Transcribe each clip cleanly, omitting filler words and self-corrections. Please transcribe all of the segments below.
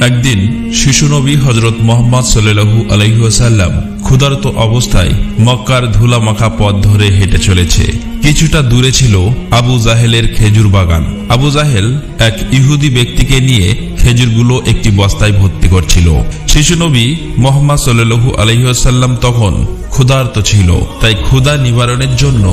একদিন শিশু নবী হযরত মুহাম্মদ সাল্লাল্লাহু আলাইহি ওয়াসাল্লাম ক্ষুধার্ত অবস্থায় মক্কার ধুলা মাখা পথ ধরে হেঁটে চলেছে। কিছুটা দূরে ছিল আবু জাহেলের খেজুর বাগান। আবু জাহেল এক ইহুদি ব্যক্তিকে নিয়ে খেজুরগুলো একটি বস্তায় ভর্তি করছিল। শিশু নবী মুহাম্মদ সাল্লাল্লাহু আলাইহি ওয়াসাল্লাম তখন ক্ষুধার্ত ছিল, তাই ক্ষুধা নিবারণের জন্য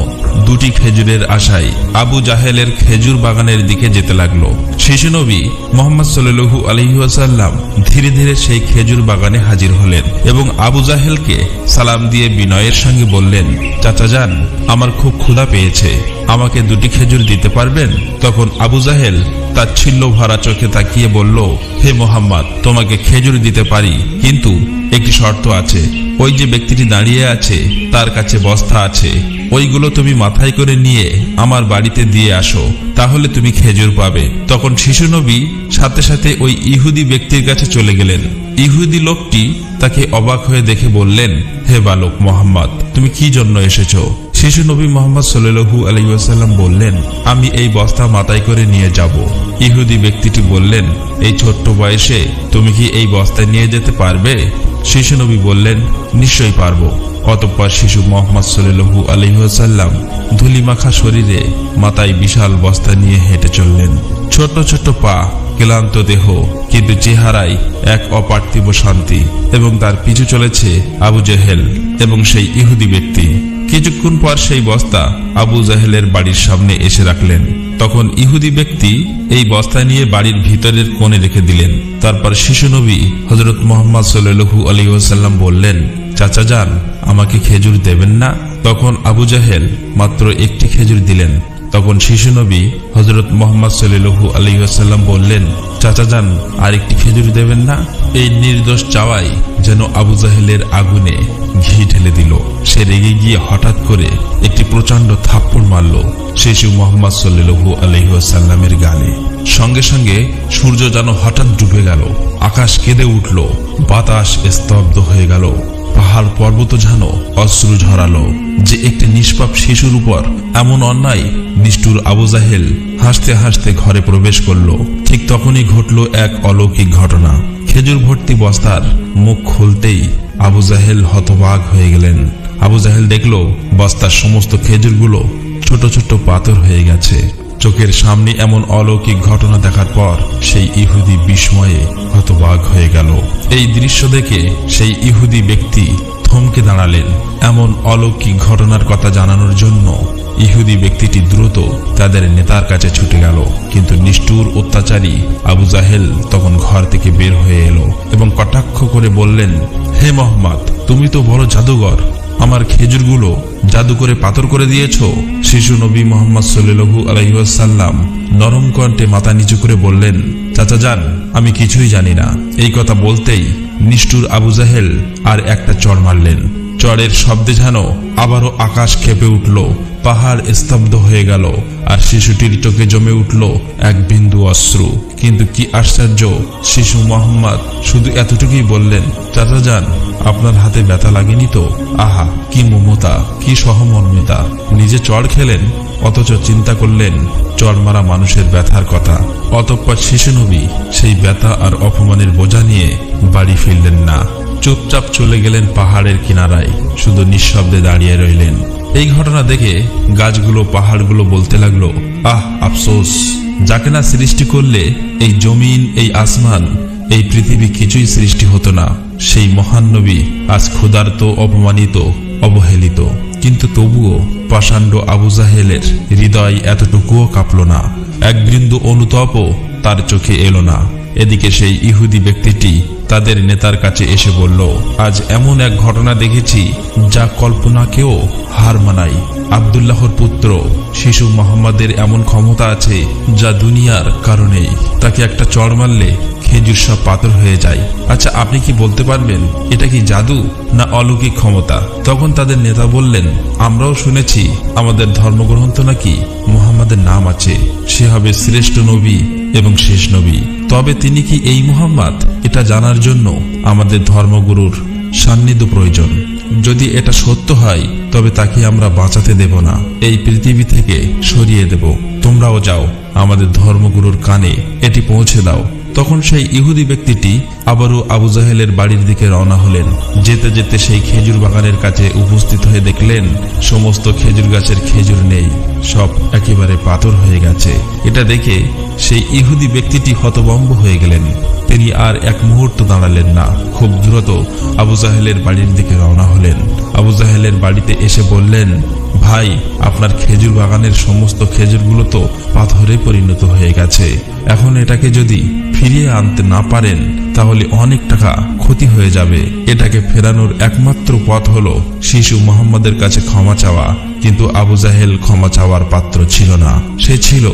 দুটি খেজুরের আশায় আবু জাহেলের খেজুর বাগানের দিকে যেতে লাগলো। শিশু নবী মুহাম্মদ সাল্লাল্লাহু আলাইহি ওয়াসাল্লাম ধীরে ধীরে সেই খেজুর বাগানে হাজির হলেন এবং আবু জাহেলকে সালাম দিয়ে বিনয়ের সঙ্গে বললেন, চাচা যান, আমার খুব ক্ষুধা পেয়েছে, আমাকে দুটি খেজুর দিতে পারবেন? তখন আবু জাহেল তাচ্ছিল্য ভরা চোখে তাকিয়ে বলল, হে মুহাম্মদ, তোমাকে খেজুর দিতে পারি, কিন্তু একটি শর্ত আছে। ওই যে ব্যক্তিটি দাঁড়িয়ে আছে তার কাছে বস্তা আছে, ওইগুলো তুমি মাথায় করে নিয়ে আমার বাড়িতে দিয়ে আসো, তাহলে তুমি খেজুর পাবে। তখন শিশু নবী সাথে সাথে ওই ইহুদি ব্যক্তির কাছে চলে গেলেন। ইহুদি লোকটি তাকে অবাক হয়ে দেখে বললেন, হে বালক মুহাম্মদ, তুমি কি জন্য এসেছো? শিশু নবী মুহাম্মদ সাল্লাল্লাহু আলাইহি ওয়াসাল্লাম বললেন, আমি এই বস্তা মাথায় করে নিয়ে যাব। ইহুদি ব্যক্তিটি বললেন, এই ছোট্ট বয়সে তুমি কি এই বস্তা নিয়ে যেতে পারবে? শিশু নবী বললেন, নিশ্চয়ই পারবো। অতঃপর শিশু মুহাম্মদ সাল্লাল্লাহু আলাইহি ওয়াসাল্লাম ধুলিমাখা শরীরে মাথায় বিশাল বস্তা নিয়ে হেঁটে চললেন। ছোট্ট ছোট্ট পা, ক্লান্ত দেহ, কিন্তু চেহারায় এক অপার্থিব শান্তি। এবং তার পিছু চলেছে আবু জাহেল এবং সেই ইহুদি ব্যক্তি। কিছুক্ষণ পর সেই বস্তা আবু জাহেলের বাড়ির সামনে এসে রাখলেন। তখন ইহুদি ব্যক্তি এই বস্তা নিয়ে বাড়ির ভিতরের কোণে রেখে দিলেন। তারপর শিশু নবী হযরত মুহাম্মদ সাল্লাল্লাহু আলাইহি ওয়াসাল্লাম বললেন, চাচা যান, আমাকে খেজুর দেবেন না? তখন আবু জাহেল মাত্র একটি খেজুর দিলেন। তখন শিশু নবী হযরত মুহাম্মদ সাল্লাল্লাহু আলাইহি ওয়াসাল্লাম বললেন, চাচা যান, আরেকটি খেজুর দেবেন না? এই নির্দোষ চাওয়াই যেন আবু জাহেলের আগুনে ঘি ঢেলে দিল। সে রেগে গিয়ে হঠাৎ করে একটি প্রচন্ড থাপ্পড় মারল শিশু মুহাম্মদ সাল্লাল্লাহু আলাইহি ওয়াসাল্লামের গালে। সঙ্গে সঙ্গে সূর্য যেন হঠাৎ ডুবে গেল, আকাশ কেঁদে উঠল, বাতাস স্তব্ধ হয়ে গেল, পাহাড় পর্বত যেন অশ্রু ঝরালো যে একটি নিষ্পাপ শিশুর উপর এমন অন্যায়। নিষ্ঠুর আবু জাহেল হাসতে হাসতে ঘরে প্রবেশ করল। ঠিক তখনই ঘটল এক অলৌকিক ঘটনা। খেজুর ভর্তি বস্তার মুখ খুলতেই আবু জাহেল হতবাক হয়ে গেলেন। আবু জাহেল দেখল বস্তার সমস্ত খেজুরগুলো ছোট ছোট পাথর হয়ে গেছে। চোখের সামনে এমন অলৌকিক ঘটনা দেখার পর সেই ইহুদি বিস্ময়ে হতবাক হয়ে গেল। এই দৃশ্য দেখে সেই ইহুদি ব্যক্তি থমকে দাঁড়ালেন। এমন অলৌকিক ঘটনার কথা জানানোর জন্য ইহুদি ব্যক্তিটি দ্রুত তাদের নেতার কাছে ছুটে গেল। কিন্তু নিষ্ঠুর অত্যাচারী আবু জাহেল তখন ঘর থেকে বের হয়ে এলো এবং কটাক্ষ করে বললেন, হে মুহাম্মদ, তুমি তো বড় জাদুঘর, আমার খেজুরগুলো জাদু করে পাথর করে দিয়েছ। শিশু নবী মুহাম্মদ সাল্লাল্লাহু আলাইহি ওয়াসাল্লাম নরম কণ্ঠে মাথা নিচু করে বললেন, চাচা যান, আমি কিছুই জানি না। এই কথা বলতেই নিষ্ঠুর আবু জাহেল আর একটা চড় মারলেন। চড়ের শব্দে যেন আবারও আকাশ কেঁপে উঠল, পাহাড় স্তব্ধ হয়ে গেল, আর শিশুটির চোখে জমে উঠল এক বিন্দু অশ্রু। কিন্তু কি আশ্চর্য, শিশু মুহাম্মদ শুধু এতটুকুই বললেন, চাচা যান, আপনার হাতে ব্যথা লাগেনি তো? আহা, কি মমতা, কি সহমর্মিতা! নিজে চড় খেলেন, অথচ চিন্তা করলেন চড় মারা মানুষের ব্যথার কথা। অতঃপর শিশু নবী সেই ব্যথা আর অপমানের বোঝা নিয়ে বাড়ি ফিরলেন না। চুপচাপ চলে গেলেন পাহাড়ের কিনারায়, শুধু নিঃশব্দে দাঁড়িয়ে রইলেন। এই ঘটনা দেখে গাছগুলো, পাহাড়গুলো বলতে লাগলো, আহ, আফসোস, যাকে না সৃষ্টি করলে এই জমিন, এই আসমান, এই পৃথিবী কিছুই সৃষ্টি হতো না। সেই মহান নবী আজ ক্ষুধার্ত, অপমানিত, অবহেলিত। কিন্তু তবুও পাষাণ্ড আবু জাহেলের হৃদয় এতটুকুও কাঁপল না, এক বিন্দু অনুতাপও তার চোখে এলো না। এদিকে সেই ইহুদি ব্যক্তিটি তাদের নেতার কাছে এসে বলল, আজ এমন এক ঘটনা দেখেছি যা কল্পনাকেও হার মানায়। আব্দুল্লাহর পুত্র শিশু মুহাম্মদের এমন ক্ষমতা আছে যা দুনিয়ার কারণেই। তাকে একটা চড় মারলে খেজুর সব পাথর হয়ে যায়। আচ্ছা, আপনি কি বলতে পারবেন এটা কি জাদু না অলৌকিক ক্ষমতা? তখন তাদের নেতা বললেন, আমরাও শুনেছি আমাদের ধর্মগ্রন্থ নাকি মুহাম্মাদের নাম আছে, সে হবে শ্রেষ্ঠ নবী এবং শেষ নবী। তবে তিনি কি এই মুহাম্মদ, এটা জানার জন্য আমাদের ধর্মগুরুর সান্নিধ্য প্রয়োজন। যদি এটা সত্য হয় তবে তাকে আমরা বাঁচাতে দেব না, এই পৃথিবী থেকে সরিয়ে দেব। তোমরাও যাও, আমাদের ধর্মগুরুর কানে এটি পৌঁছে দাও। তখন সেই ইহুদি ব্যক্তিটি আবারও আবু জাহেলের বাড়ির দিকে রওনা হলেন। যেতে যেতে সেই খেজুর বাগানের কাছে উপস্থিত হয়ে দেখলেন সমস্ত খেজুর গাছের খেজুর নেই, সব একেবারে পাথর হয়ে গেছে। এটা দেখে সেই ইহুদি ব্যক্তিটি হতভম্ব হয়ে গেলেন। তিনি আর এক মুহূর্ত দাঁড়ালেন না, খুব দ্রুত আবু জাহেলের বাড়ির দিকে রওনা হলেন। আবু জাহেলের বাড়িতে এসে বললেন, ভাই, আপনার খেজুর বাগানের সমস্ত খেজুরগুলো তো পাথরে পরিণত হয়ে গেছে। এখন এটাকে যদি ফিরিয়ে আনতে না পারেন তাহলে অনেক টাকা ক্ষতি হয়ে যাবে। এটাকে ফেরানোর একমাত্র পথ হলো শিশু মুহাম্মদের কাছে ক্ষমা চাওয়া। কিন্তু আবু জাহেল ক্ষমা চাওয়ার পাত্র ছিল না। সে ছিল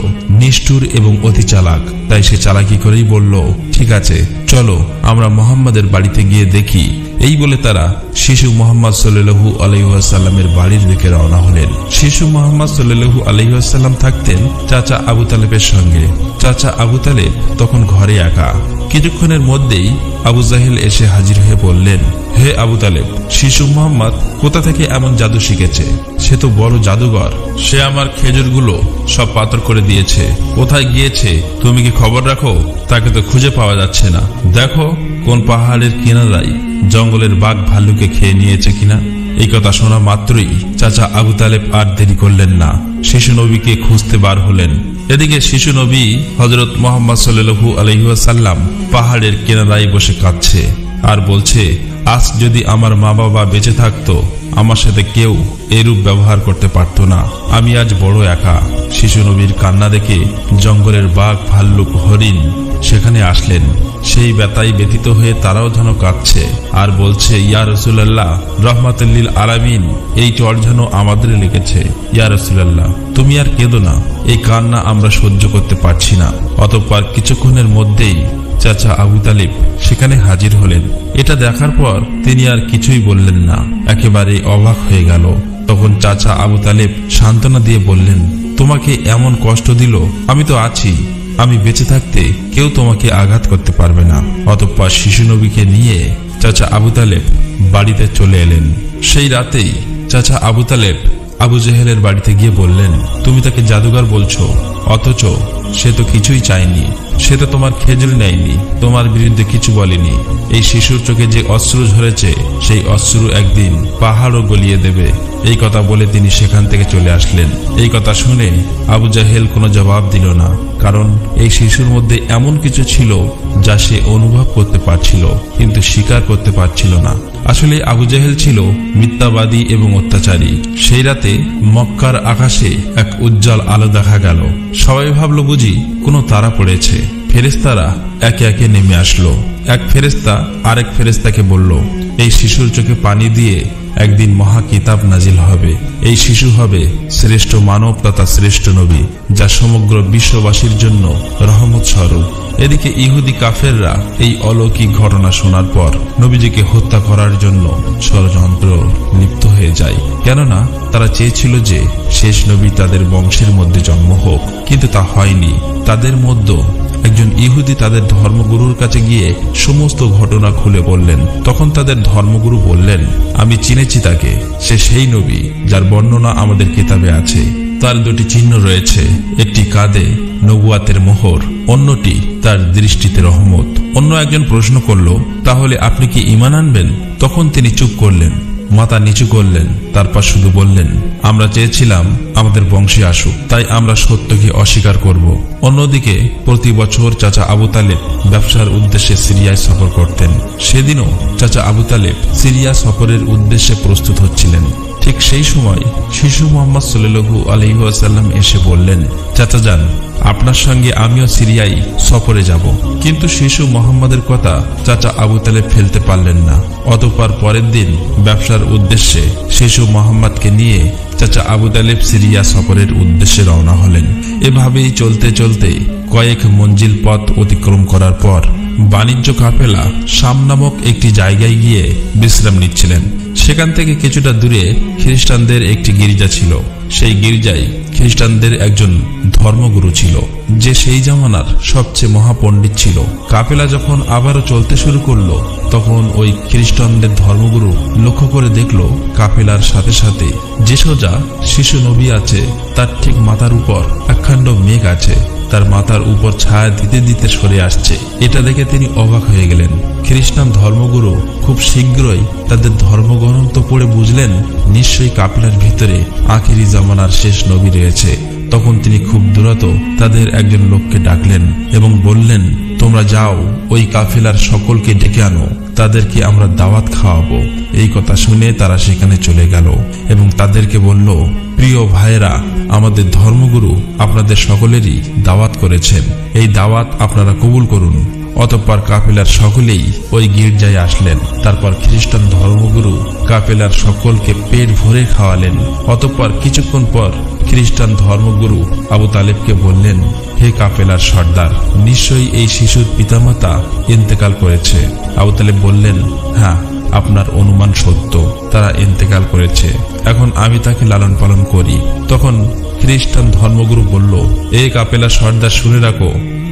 নিষ্ঠুর এবং অতি চালাক। তাই সে চালাকি করেই বলল, ঠিক আছে, চলো আমরা মুহাম্মদের বাড়িতে গিয়ে দেখি। এই বলে তারা শিশু মুহাম্মদ সাল্লাল্লাহু আলাইহি ওয়াসাল্লামের বাড়ির দিকে রওনা হলেন। শিশু মুহাম্মদ সাল্লাল্লাহু আলাইহি ওয়াসাল্লাম থাকতেন চাচা আবু তালেবের সঙ্গে। চাচা আবু তালেব তখন ঘরে একা। কিছুক্ষণের মধ্যেই আবু জাহেল এসে হাজির হয়ে বললেন, হে আবু তালেব, শিশু মুহাম্মদ কোথা থেকে এমন জাদু শিখেছে? সে তো বড় জাদুঘর। সে আমার খেজুরগুলো সব পাথর করে দিয়েছে। কোথায় গিয়েছে তুমি কি খবর রাখো? তাকে তো খুঁজে পাওয়া যাচ্ছে না। দেখো কোন পাহাড়ের কিনারায় জঙ্গলের বাঘ ভাল্লুকে খেয়ে নিয়েছে কিনা। এই কথা শোনা মাত্রই চাচা আবু তালেব আর দেরি করলেন না, শিশু নবীকে খুঁজতে বার হলেন। এদিকে শিশু নবী হযরত মুহাম্মদ সাল্লাল্লাহু আলাইহি ওয়াসাল্লাম পাহাড়ের কিনারায় বসে কাঁদছে আর বলছে, আজ যদি আমার মা বাবা বেঁচে থাকতো আমার সাথে কেউ এরূপ ব্যবহার করতে পারত না। আমি আজ বড় একা। শিশু নবীর কান্না দেখে জঙ্গলের বাঘ ভাল্লুক হরিণ সেখানে আসলেন। সেই ব্যথায় ব্যথিত হয়ে তারাও যেন কাঁদছে আর বলছে, ইয়া রাসূলুল্লাহ, রাহমাতুল লিল আলামিন, এই চর যেন আমাদের লেগেছে। ইয়া রাসূলুল্লাহ, তুমি আর কেঁদো না, এই কান্না আমরা সহ্য করতে পারছি না। অতঃপর কিছুক্ষণের মধ্যেই চাচা আবু তালেব সেখানে হাজির হলেন। এটা দেখার পর তিনি আর কিছুই বললেন না, একেবারে অবাক হয়ে গেল। তখন চাচা আবু তালেব সান্ত্বনা দিয়ে বললেন, তোমাকে এমন কষ্ট দিল, আমি তো আছি। আমি বেঁচে থাকতে কেউ তোমাকে আঘাত করতে পারবে না। অতঃপর শিশু নবীকে নিয়ে চাচা আবু তালেব বাড়িতে চলে এলেন। সেই রাতেই চাচা আবু তালেব আবু জাহেলের বাড়িতে গিয়ে বললেন, তুমি তাকে জাদুঘর বলছো, অথচ সে তো কিছুই চায়নি। সে তো তোমার খেজুর নেয়নি, তোমার বিরুদ্ধে কিছু বলেনি। এই শিশুর চোখে যে অশ্রু ঝরেছে সেই অশ্রু একদিন পাহাড়ও গলিয়ে দেবে। এই কথা বলে তিনি সেখান থেকে চলে আসলেন। এই কথা শুনে আবু জাহেল কোনো জবাব দিল না, কারণ এই শিশুর মধ্যে এমন কিছু ছিল যা সে অনুভব করতে পারছিল কিন্তু স্বীকার করতে পারছিল না। আসলে আবু জাহেল ছিল মিথ্যাবাদী এবং অত্যাচারী। সেই রাতে মক্কার আকাশে এক উজ্জ্বল আলো দেখা গেল। সবাই ভাবল বুঝি কোনো তারা পড়েছে। ফেরেশতারা একে একে নেমে আসলো। এক ফেরেশতা আরেক ফেরেশতাকে বলল, এই শিশুর চোখে পানি দিয়ে একদিন মহা কিতাব নাজিল হবে। এই শিশু হবে শ্রেষ্ঠ মানব তথা শ্রেষ্ঠ নবী, যা সমগ্র বিশ্ববাসীর জন্য রহমত স্বরূপ। এদিকে ইহুদি কাফেররা এই অলৌকিক ঘটনা শোনার পর নবীজিকে হত্যা করার জন্য ষড়যন্ত্র লিপ্ত হয়ে যায়। কেননা তারা চেয়েছিল যে শেষ নবী তাদের বংশের মধ্যে জন্ম হোক, কিন্তু তা হয়নি। তাদের মধ্যে একজন ইহুদি তাদের ধর্মগুরুর কাছে গিয়ে সমস্ত ঘটনা খুলে বললেন। তখন তাদের ধর্মগুরু বললেন, আমি চিনেছি তাকে, সে সেই নবী যার বর্ণনা আমাদের কিতাবে আছে। তার দুটি চিহ্ন রয়েছে, একটি কাঁধে নবুয়াতের মোহর, অন্যটি তার দৃষ্টিতে রহমত। অন্য একজন প্রশ্ন করল, তাহলে আপনি কি ঈমান আনবেন? তখন তিনি চুপ করলেন, মাথা নিচু করলেন, তারপর শুধু বললেন, আমরা চেয়েছিলাম আমাদের বংশে আসুক, তাই আমরা সত্যকে অস্বীকার করব। অন্যদিকে প্রতি বছর চাচা আবু তালেব ব্যবসার উদ্দেশ্যে সিরিয়ায় সফর করতেন। সেদিনও চাচা আবু তালেব সিরিয়া সফরের উদ্দেশ্যে প্রস্তুত হচ্ছিলেন। ঠিক সেই সময় শিশু মুহাম্মদ সাল্লাল্লাহু আলাইহি ওয়াসাল্লাম এসে বললেন, চাচা যান, আপনার সঙ্গে আমিও সিরিয়ায় সফরে যাব। কিন্তু শিশু মুহাম্মদের কথা চাচা আবু তালেব ফেলতে পারলেন না। অতঃপর পরের দিন ব্যবসার উদ্দেশ্যে শিশু মুহাম্মদকে নিয়ে চাচা আবু তালেব সিরিয়া সফরের উদ্দেশ্যে রওনা হলেন। এভাবেই চলতে চলতে কয়েক মঞ্জিল পথ অতিক্রম করার পর বাণিজ্য কাফেলা শাম নামক একটি জায়গায় গিয়ে বিশ্রাম নিচ্ছিলেন। সেখান থেকে কিছুটা দূরে খ্রিস্টানদের একটি গির্জা ছিল। সেই গির্জায় খ্রিস্টানদের একজন ধর্মগুরু ছিল, যে সেই জামানার সবচেয়ে মহাপণ্ডিত ছিল। কাফেলা যখন আবারও চলতে শুরু করলো, তখন ওই খ্রিস্টানদের ধর্মগুরু লক্ষ্য করে দেখলো কাফেলার সাথে সাথে যে সোজা শিশু নবী আছে তার ঠিক মাথার উপর একখণ্ড মেঘ আছে। তার মাথার উপর ছায়া দিতে দিতে সরে আসছে। এটা দেখে তিনি অবাক হয়ে গেলেন। খ্রিস্টান ধর্মগুরু খুব শীঘ্রই তাদের ধর্মগ্রন্থ পড়ে বুঝলেন নিশ্চয়ই কাফেলার ভিতরে আখিরি জামানার শেষ নবী রয়েছে। তখন তিনি খুব দ্রুত তাদের একজন লোককে ডাকলেন এবং বললেন, তোমরা যাও, ওই কাফেলার সকলকে ডেকে আনো, তাদেরকে আমরা দাওয়াত খাওয়াবো। এই কথা শুনে তারা সেখানে চলে গেল এবং তাদেরকে বলল, প্রিয় ভাইয়েরা, আমাদের ধর্মগুরু আপনাদের সকলেরই দাওয়াত করেছেন, এই দাওয়াত আপনারা কবুল করুন। অতঃপর কাফেলার সকলেই ওই গির্জায় আসলেন। তারপর খ্রিস্টান ধর্মগুরু কাফেলার সকলকে পেট ভরে খাওয়ালেন। অতঃপর কিছুক্ষণ পর খ্রিস্টান ধর্মগুরু আবু তালেবকে বললেন, হে কাফেলার সর্দার, নিশ্চয়ই এই শিশুর পিতামাতা ইন্তেকাল করেছে। আবু তালেব বললেন, হ্যাঁ, আপনার অনুমান সত্য, তারা ইন্তেকাল করেছে। এখন আমি তাকে লালন পালন করি। তখন খ্রিস্টান ধর্মগুরু বলল, এ কাফেলার সর্দার, শুনে রাখো,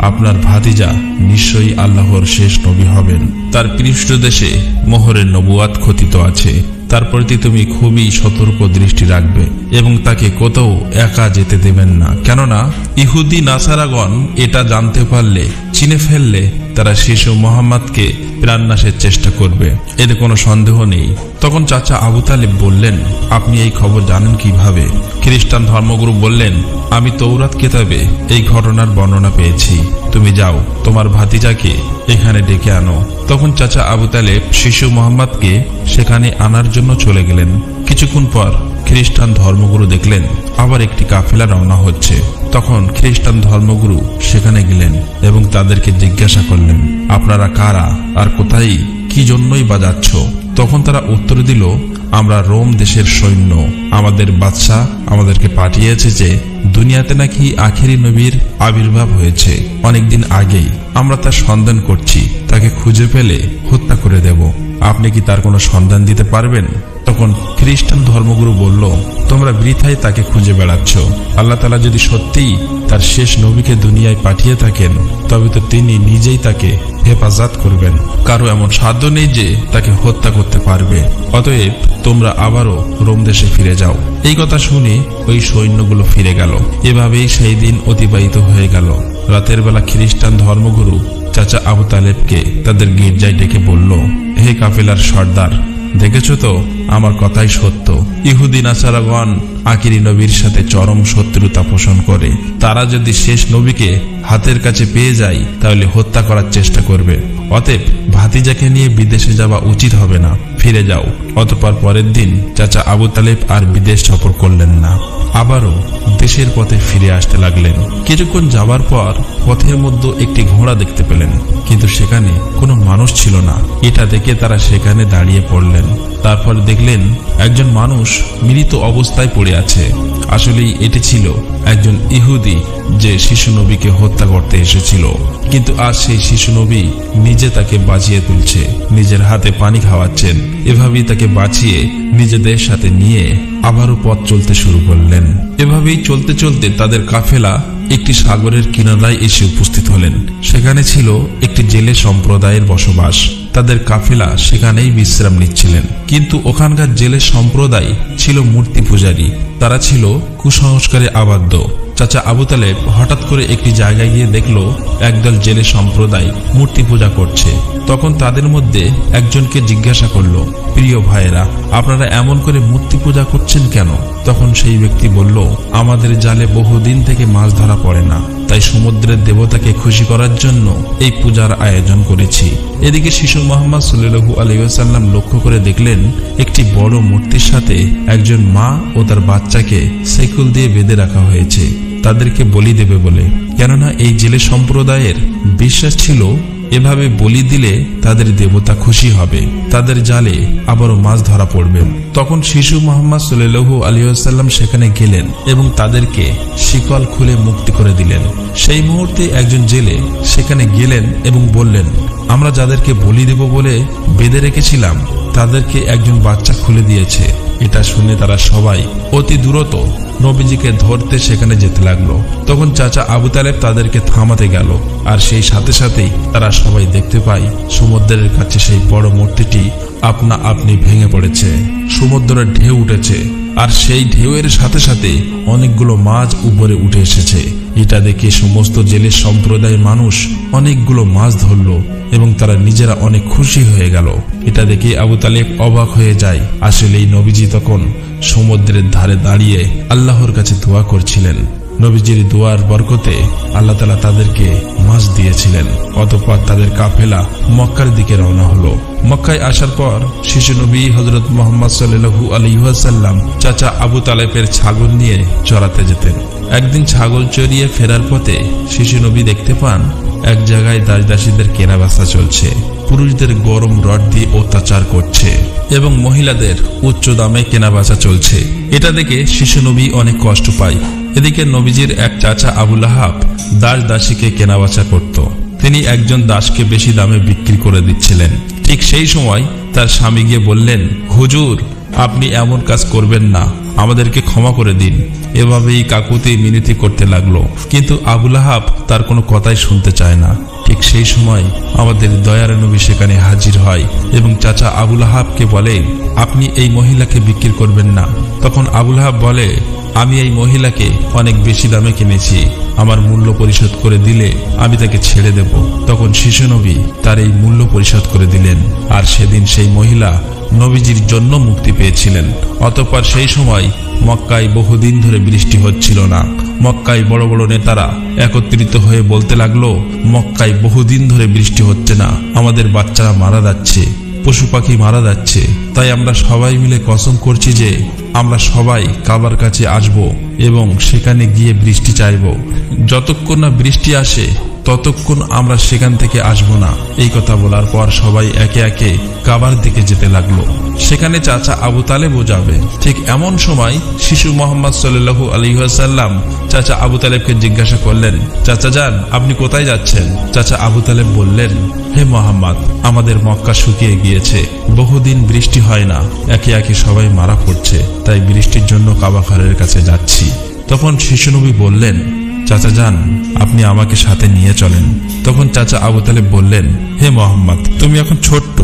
আপনার ভাতিজা নিশ্চয়ই আল্লাহর শেষ নবী হবেন। তার পৃষ্ঠদেশে মোহরের নবুয়াত খোদিত আছে। তার প্রতি তুমি খুবই সতর্ক দৃষ্টি রাখবে এবং তাকে কোথাও একা যেতে দেবেন না, কেননা ইহুদি নাসারাগণ এটা জানতে পারলে, চিনে ফেললে তারা শিশু মোহাম্মদকে প্রাণনাশের চেষ্টা করবে, এতে কোনো সন্দেহ নেই। তখন চাচা আবু তালেব বললেন, আপনি এই খবর জানেন কিভাবে? খ্রিস্টান ধর্মগুরু বললেন, আমি তৌরাত কিতাবে এই ঘটনার বর্ণনা পেয়েছি। তুমি যাও, তোমার ভাতিজাকে এখানে ডেকে আনো। তখন চাচা আবু তালেব শিশু মোহাম্মদকে সেখানে আনার জন্য চলে গেলেন। কিছুক্ষণ পর খ্রিস্টান ধর্মগুরু দেখলেন আবার একটি কাফেলা রওনা হচ্ছে। তখন খ্রিস্টান ধর্মগুরু সেখানে গেলেন এবং তাদেরকে জিজ্ঞাসা করলেন, আপনারা কারা আর কোথায়, কি জন্যই বা যাচ্ছ? তখন তারা উত্তর দিল, আমরা রোম দেশের সৈন্য। আমাদের বাদশাহ আমাদেরকে পাঠিয়েছে যে দুনিয়াতে নাকি আখেরি নবীর আবির্ভাব হয়েছে অনেকদিন আগেই। আমরা তার সন্ধান করছি, তাকে খুঁজে পেলে হত্যা করে দেব। আপনি কি তার কোনো সন্ধান দিতে পারবেন? তখন খ্রিস্টান ধর্মগুরু বলল, তোমরা বৃথাই তাকে খুঁজে বেড়াচ্ছ। আল্লাহ তাআলা যদি সত্যিই তার শেষ নবীকে দুনিয়ায় পাঠিয়ে থাকেন, তবে তো তিনি নিজেই তাকে হেফাজত করবেন। কারো এমন সাধ্য নেই যে তাকে হত্যা করতে পারবে। অতএব তোমরা আবারও রোম দেশে ফিরে যাও। এই কথা শুনে ওই সৈন্যগুলো ফিরে গেল। এভাবেই সেই দিন অতিবাহিত হয়ে গেল। রাতের বেলা খ্রিস্টান ধর্মগুরু চাচা আবু তালেবকে তাদের গির্জায় ডেকে বলল, হে কাফেলার সর্দার, দেখেছো তো আমার কথাই সত্য। ইহুদি নাসারাগণ আখিরি নবীর সাথে চরম শত্রুতা পোষণ করে। তারা যদি শেষ নবীকে হাতের কাছে পেয়ে যায় তাহলে হত্যা করার চেষ্টা করবে। অতএব ভাতিজাকে নিয়ে বিদেশে যাওয়া উচিত হবে না, ফিরে যাও। অতঃপর পরের দিন চাচা আবু তালেব আর বিদেশ সফর করলেন না, আবারও দেশের পথে ফিরে আসতে লাগলেন। কিছুক্ষণ যাবার পর পথের মধ্যে একটি ঘোড়া দেখতে পেলেন, কিন্তু সেখানে কোনো মানুষ ছিল না। এটা দেখে তারা সেখানে দাঁড়িয়ে পড়লেন। তারপর দেখলেন একজন মানুষ মৃত অবস্থায় পড়ে আছে। আসলেই এটি ছিল একজন ইহুদি যে শিশু নবীকে হত্যা করতে এসেছিল, কিন্তু আজ সেই শিশু নবী নিজে তাকে বাঁচিয়ে তুলছে, নিজের হাতে পানি খাওয়াচ্ছেন। এভাবেই তাকে বাঁচিয়ে নিজেদের সাথে নিয়ে আবারও পথ চলতে শুরু করলেন। এভাবেই চলতে চলতে তাদের কাফেলা একটি সাগরের কিনারায় এসে উপস্থিত হলেন। সেখানে ছিল একটি জেলে সম্প্রদায়ের বসবাস। তাদের কাফেলা সেখানেই বিশ্রাম নিচ্ছিলেন। কিন্তু ওখানকার জেলে সম্প্রদায় ছিল মূর্তি পূজারী। তারা ছিল কুসংস্কারে আবদ্ধ। চাচা আবু তালেব হঠাৎ করে একটি জায়গায় গিয়ে দেখলো একদল জেলে সম্প্রদায় মূর্তি পূজা করছে। তখন তাদের মধ্যে একজনকে জিজ্ঞাসা করলো, প্রিয় ভাইয়েরা, আপনারা এমন করে মূর্তি পূজা করছেন কেন? তখন সেই ব্যক্তি বলল, আমাদের জালে বহুদিন থেকে মাছ ধরা পড়ে না, তাই সমুদ্রের দেবতাকে খুশি করার জন্য এই পূজার আয়োজন করেছি। এদিকে শিশু মুহাম্মদ সাল্লাল্লাহু আলাইহি ওয়াসাল্লাম লক্ষ্য করে দেখলেন একটি বড় মূর্তির সাথে একজন মা ও তার বাচ্চাকে সাইকেল দিয়ে বেঁধে রাখা হয়েছে, তাদেরকে বলি দেবে বলে। কেননা এই জেলে সম্প্রদায়ের বিশ্বাস ছিল এভাবে বলি দিলে তাদের দেবতা খুশি হবে, তাদের জালে আবারও মাছ ধরা পড়বে। তখন শিশু মুহাম্মদ সাল্লাল্লাহু আলাইহি ওয়াসাল্লাম সেখানে গেলেন এবং তাদেরকে শিকল খুলে মুক্তি করে দিলেন। সেই মুহূর্তে একজন জেলে সেখানে গেলেন এবং বললেন, আমরা যাদেরকে বলি দেব বলে বেঁধে রেখেছিলাম তাদেরকে একজন বাচ্চা খুলে দিয়েছে। এটা শুনে তারা সবাই অতি দ্রুত নবীজিকে ধরতে সেখানে যেতে লাগলো। তখন চাচা আবু তালেব তাদেরকে থামাতে গেল, আর সেই সাথে সাথেই তারা সবাই দেখতে পায় সমুদ্রের কাছে সেই বড় মূর্তিটি আপনা আপনি ভেঙে পড়েছে। সমুদ্রের ঢেউ উঠেছে আর সেই ঢেউয়ের সাথে সাথে অনেকগুলো মাছ উপরে উঠে এসেছে। এটা দেখে সমস্ত জেলের সম্প্রদায়ের মানুষ অনেকগুলো মাছ ধরলো এবং তারা নিজেরা অনেক খুশি হয়ে গেল। এটা দেখে আবু তালেব অবাক হয়ে যায়। আসলে এই নবীজি তখন সমুদ্রের ধারে দাঁড়িয়ে আল্লাহর কাছে দোয়া করছিলেন। নবীজির দোয়ার বরকতে আল্লাহ তাআলা তাদেরকে মাছ দিয়েছিলেন। অতঃপর তাদের কাফেলা মক্কার দিকে রওনা হলো। মক্কায় আসার পর শিশু নবী হযরত মুহাম্মদ সাল্লাল্লাহু আলাইহি ওয়াসাল্লাম চাচা আবু তালেবের ছাগল নিয়ে চড়াতে যেতেন। একদিন ছাগল চড়িয়ে ফেরার পথে শিশু নবী দেখতে পান এক জায়গায় দাসদাসীদের কেনাবেচা চলছে। পুরুষদের গরম রড দিয়ে অত্যাচার করছে এবং মহিলাদের উচ্চ দামে কেনাবেচা চলছে। এটা দেখে শিশু নবী অনেক কষ্ট পায়। এদিকে নবীজির এক চাচা আবু লাহাব দাসীকে কেনাবেচা করত। তিনি একজন দাসকে বেশি দামে বিক্রি করে দিচ্ছিলেন। ঠিক সেই সময় তার স্বামী গিয়ে বললেন, হুজুর, আপনি এমন কাজ করবেন না, আমাদেরকে ক্ষমা করে দিন। এভাবেই কাকুতি মিনতি করতে লাগলো, কিন্তু আবু লাহাব তার কোনো কথাই শুনতে চায় না। ঠিক সেই সময় আমাদের দয়ার নবী সেখানে হাজির হয় এবং চাচা আবু লাহাবকে বলে, আপনি এই মহিলাকে বিক্রি করবেন না। তখন আবু লাহাব বলে, আমি এই মহিলাকে অনেক বেশি দামে কিনেছি, আমার মূল্য পরিশোধ করে দিলে আমি তাকে ছেড়ে দেব। তখন শিশু নবী তার এই মূল্য পরিশোধ করে দিলেন, আর সেদিন সেই মহিলা নবীজির জন্য মুক্তি পেয়েছিলেন। অতঃপর সেই সময় মক্কায় বহুদিন ধরে বৃষ্টি হচ্ছিল না। মক্কায় বড় বড় নেতারা একত্রিত হয়ে বলতে লাগলো, মক্কায় বহুদিন ধরে বৃষ্টি হচ্ছে না, আমাদের বাচ্চারা মারা যাচ্ছে, পশু পাখি মারা যাচ্ছে। তাই আমরা সবাই মিলে কসম করছি যে আমরা সবাই কাবার কাছে আসব এবং সেখানে গিয়ে বৃষ্টি চাইব। যতক্ষণ না বৃষ্টি আসে ততক্ষণ আমরা সেখান থেকে আসব না। এই কথা বলার পর সবাই একে একে কাবার দিকে যেতে লাগলো। সেখানে চাচা আবু তালেবও যাবে। ঠিক এমন সময় শিশু মুহাম্মদ সাল্লাল্লাহু আলাইহি ওয়াসাল্লাম চাচা আবু তালেবকে জিজ্ঞাসা করলেন, চাচা যান, আপনি কোথায় যাচ্ছেন? চাচা আবু তালেব বললেন, হে মুহাম্মদ, আমাদের মক্কা শুকিয়ে গিয়েছে, বহুদিন বৃষ্টি হয় না, একে একে সবাই মারা পড়ছে, তাই বৃষ্টির জন্য কাবা ঘরের কাছে যাচ্ছি। তখন শিশু নবী বললেন, চাচা যান, আপনি আমাকে সাথে নিয়ে চলেন। তখন চাচা আবু তালেব বললেন, হে মুহাম্মদ, তুমি এখন ছোট্ট,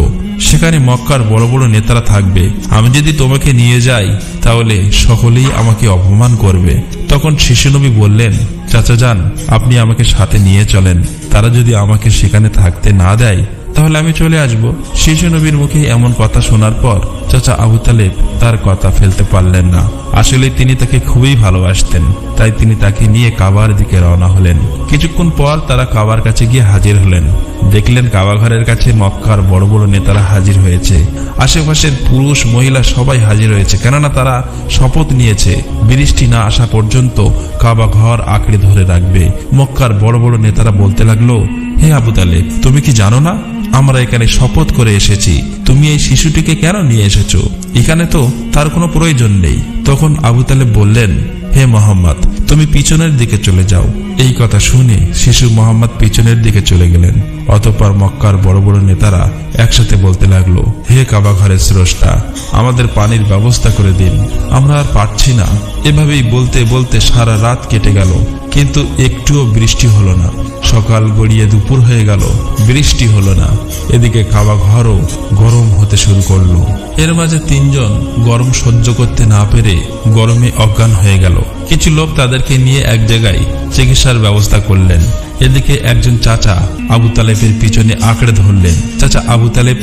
সেখানে মক্কার বড় বড় নেতারা থাকবে, আমি যদি তোমাকে নিয়ে যাই তাহলে সকলেই আমাকে অপমান করবে। তখন শিশু নবী বললেন, চাচা যান, আপনি আমাকে সাথে নিয়ে চলেন, তারা যদি আমাকে সেখানে থাকতে না দেয় তাহলে আমি চলে আসব। শিশু নবীর মুখে এমন কথা শোনার পর চাচা আবু তালেব তার কথা ফেলতে পারলেন না। আসলে তিনি তাকে খুবই ভালোবাসতেন, তাই তিনি তাকে নিয়ে কাবার দিকে রওনা হলেন। কিছুক্ষণ পর তারা কাবার কাছে গিয়ে হাজির হলেন। দেখলেন কাবা ঘরের কাছে মক্কার বড় বড় নেতারা হাজির হয়েছে। আশেপাশের পুরুষ মহিলা সবাই হাজির হয়েছে, কেননা তারা শপথ নিয়েছে বৃষ্টি না আসা পর্যন্ত কাবা ঘর আঁকড়ে ধরে রাখবে। মক্কার বড় বড় নেতারা বলতে লাগলো, হে আবু তালেব, তুমি কি জানো না আমরা এখানে শপথ করে এসেছি, তুমি এই শিশুটিকে কেন নিয়ে এসেছো? এখানে তো তার কোনো প্রয়োজন নেই। তখন আবু তালেব বললেন, হে মুহাম্মদ, তুমি পিছনের দিকে চলে যাও। এই কথা শুনে শিশু মুহাম্মদ পিছনের দিকে চলে গেলেন। অতঃপর মক্কার বড় বড় নেতারা একসাথে বলতে লাগলো, হে কাবা ঘরের স্রষ্টা, আমাদের পানির ব্যবস্থা করে দিন, আমরা আর পারছি না। এভাবেই বলতে বলতে সারা রাত কেটে গেল, কিন্তু একটুও বৃষ্টি হলো না। সকাল গড়িয়ে দুপুর হয়ে গেল, বৃষ্টি হলো না। এদিকে কাবা ঘরও গরম হতে শুরু করলো। এর মাঝে তিনজন গরম সহ্য করতে না পেরে গরমে অজ্ঞান হয়ে গেল। কিছু লোক তাদেরকে নিয়ে এক জায়গায় চিকিৎসার ব্যবস্থা করলেন। এদিকে একজন চাচা আবু তালেবের পিছনে আঁকড়ে ধরলেন। চাচা আবু তালেব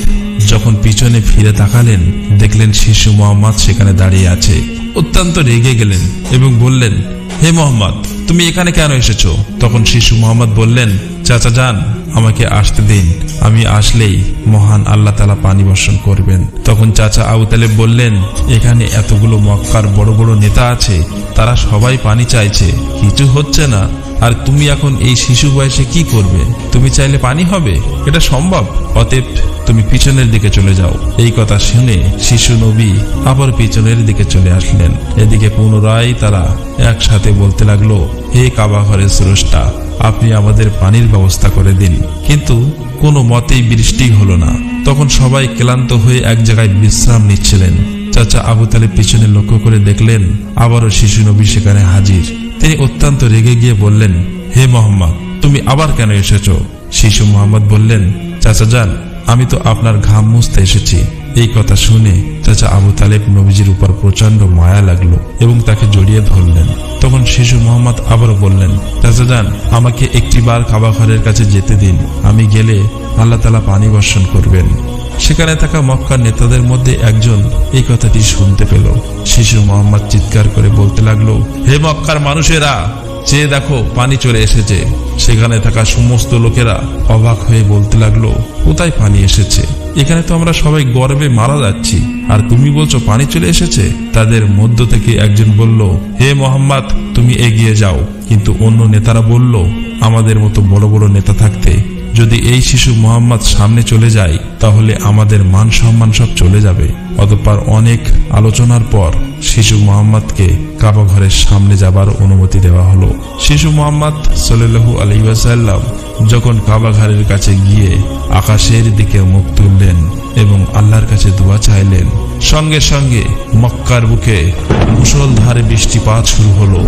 যখন পিছনে ফিরে তাকালেন, দেখলেন শিশু মুহাম্মদ সেখানে দাঁড়িয়ে আছে। অত্যন্ত রেগে গেলেন এবং বললেন, হে মুহাম্মদ, তুমি এখানে কেন এসেছো? তখন শিশু মুহাম্মদ বললেন, চাচা যান, আমাকে আসতে দিন, আমি আসলেই মহান আল্লাহ তাআলা পানি বর্ষণ করবেন। তখন চাচা আবু তালেব বললেন, এখানে এতগুলো মক্কার বড় বড় নেতা আছে, তারা সবাই পানি চাইছে, কিছু হচ্ছে না, আর তুমি এখন এই শিশু বয়সে কি করবে? তুমি চাইলে পানি হবে? এটা সম্ভব? অতএব তুমি পিছনের দিকে চলে যাও। এই কথা শুনে শিশু নবী আবার পিছনের দিকে চলে আসলেন। এদিকে পুনরায় তারা একসাথে বলতে লাগলো, হে কাবা ঘরের স্রষ্টা, আপনি আমাদের পানির ব্যবস্থা করে দিন। কিন্তু কোনো মতেই বৃষ্টি হলো না। তখন সবাই ক্লান্ত হয়ে এক জায়গায় বিশ্রাম নিচ্ছিলেন। চাচা আবু তালেব পিছনে লক্ষ্য করে দেখলেন আবারও শিশু নবী সেখানে হাজির। তিনি অত্যন্ত রেগে গিয়ে বললেন, হে মুহাম্মদ, তুমি আবার কেন এসেছো? শিশু মুহাম্মদ বললেন, চাচা যান, আমি তো আপনার ঘাম মুছতে এসেছি। এই কথা শুনে চাচা আবু তালেব নবীজির উপর প্রচন্ড মায়া লাগলো এবং তাকে জড়িয়ে ধরলেন। তখন শিশু মোহাম্মদ আবারও বললেন, চাচা যান, আমাকে একটিবার কাবা ঘরের কাছে যেতে দিন। আমি গেলে আল্লাহ তাআলা পানি বর্ষণ করবেন। সেখানে থাকা মক্কার নেতাদের মধ্যে একজন এই কথাটি শুনতে পেল। শিশু মোহাম্মদ চিৎকার করে বলতে লাগলো, হে মক্কার মানুষেরা, চেয়ে দেখো, পানি চলে এসেছে। সেখানে থাকা সমস্ত লোকেরা অবাক হয়ে বলতে লাগলো, কোথায় পানি এসেছে? এখানে তো আমরা সবাই গর্বে মারা যাচ্ছি, আর তুমি বলছো পানি চলে এসেছে? তাদের মধ্য থেকে একজন বলল, হে মোহাম্মদ, তুমি এগিয়ে যাও। কিন্তু অন্য নেতারা বলল, আমাদের মতো বড় বড় নেতা থাকতে যদি এই শিশু মোহাম্মদ সামনে চলে যায় তাহলে আমাদের মান সম্মান সব চলে যাবে। অতঃপর অনেক আলোচনার পর শিশু মোহাম্মদকে কাবা ঘরের সামনে যাবার অনুমতি দেওয়া হলো। শিশু মোহাম্মদ সাল্লাল্লাহু আলাইহি ওয়াসাল্লাম যখন কাবা ঘরের কাছে গিয়ে আকাশের দিকে মুখ তুললেন এবং আল্লাহর কাছে দোয়া চাইলেন, সঙ্গে সঙ্গে মক্কার বুকে মুষলধারে বৃষ্টিপাত শুরু হলো।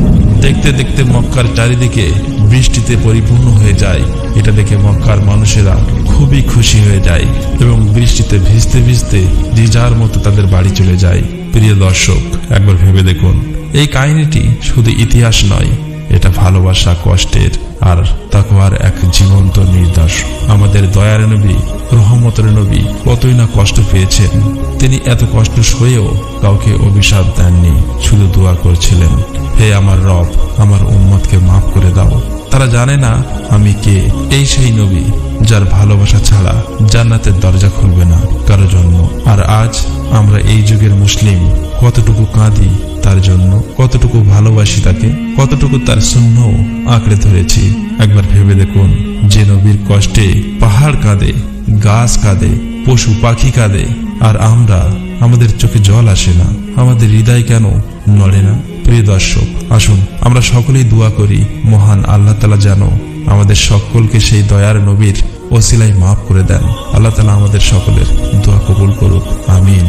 দেখতে দেখতে মক্কার চারিদিকে বৃষ্টিতে পরিপূর্ণ হয়ে যায়। এটা দেখে মক্কার মানুষেরা খুবই খুশি হয়ে যায় এবং বৃষ্টিতে ভিজতে ভিজতে যে যার মতো তাদের বাড়ি চলে যায়। প্রিয় দর্শক, একবার ভেবে দেখুন, এই কাহিনীটি শুধু ইতিহাস নয়, এটা ভালোবাসা, কষ্টের আর তাকওয়ার এক জীবন্ত নিদর্শন। আমাদের দয়ার নবী, রহমতের নবী কতই না কষ্ট পেয়েছেন। তিনি এত কষ্ট সয়েও কাউকে অভিশাপ দেননি, শুধু দোয়া করছিলেন, হে আমার রব, আমার উম্মতকে মাফ করে দাও। তারা জানে না আমি কে। এই সেই নবী যার ভালোবাসা ছাড়া জান্নাতের দরজা খুলবে না কারো জন্য। আর আজ আমরা এই যুগের মুসলিম কতটুকু কাঁদি তার জন্য, কতটুকু ভালোবাসি তাকে, কতটুকু তার সুন্নাহ আঁকড়ে ধরেছি। একবার ভেবে দেখুন, যে নবীর কষ্টে পাহাড় কাঁদে, গাছ কাঁদে, পশু পাখি কাঁদে, আর আমরা, আমাদের চোখে জল আসে না, আমাদের হৃদয় কেন নড়ে না? প্রিয় দর্শক, আসুন আমরা সকলেই দোয়া করি, মহান আল্লাহ তাআলা যেন আমাদের সকলকে সেই দয়ার নবীর ওসিলায় মাফ করে দেন। আল্লাহ তাআলা আমাদের সকলের দোয়া কবুল করুক, আমিন।